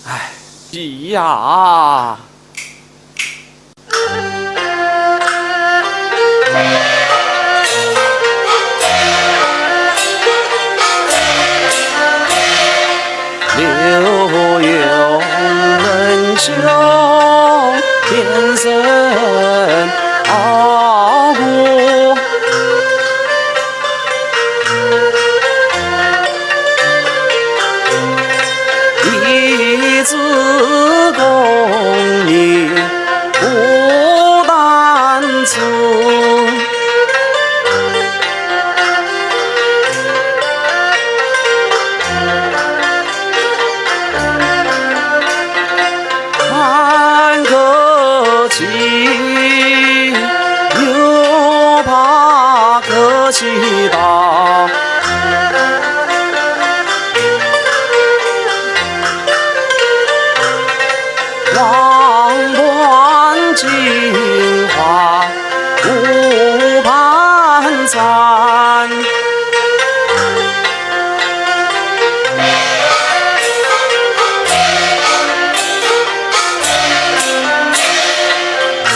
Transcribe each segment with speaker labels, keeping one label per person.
Speaker 1: 哎，急呀！柳永人兄，天生傲骨。弟子功名不单出。看客气，又怕客气到。望断金花无盘缠，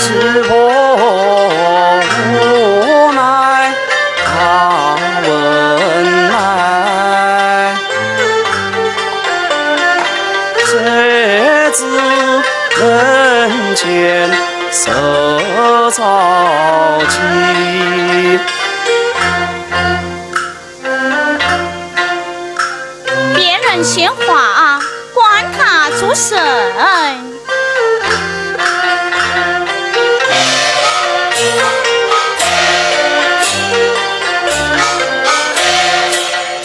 Speaker 1: 知破无奈他问来，谁知人间色潮起。
Speaker 2: 别人闲话，管他出神。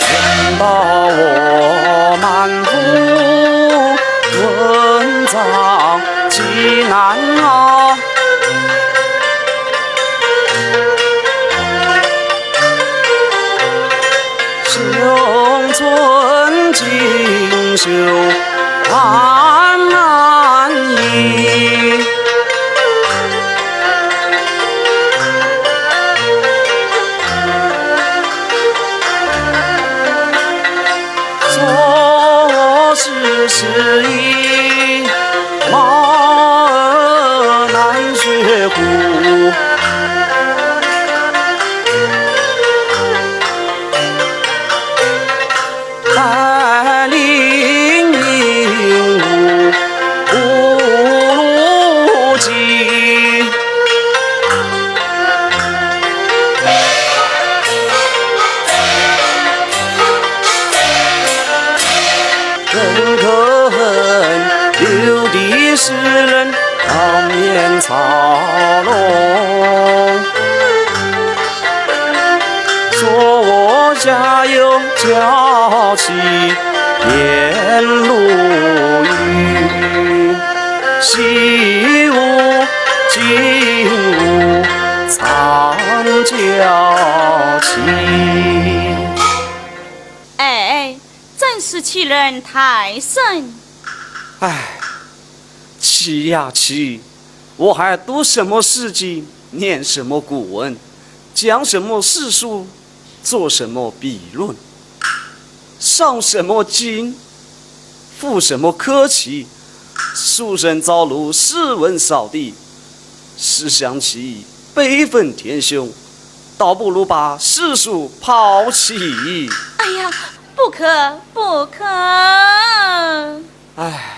Speaker 1: 人道我满腹文章极难熬，胸存锦绣安安逸。做事是一貌儿难学苦，带领领悟不如己。人可恨留的诗人当面操弄，说我家有娇妻颜如玉，习武精武藏娇妻。
Speaker 2: 哎，真是欺人太甚！
Speaker 1: 唉，气呀气！我还读什么诗经，念什么古文，讲什么诗书，做什么笔论，上什么经，赋什么科旗，书生朝露，诗文扫地。试想起悲愤填胸，倒不如把诗书抛弃。
Speaker 2: 哎呀，不可不可！
Speaker 1: 唉。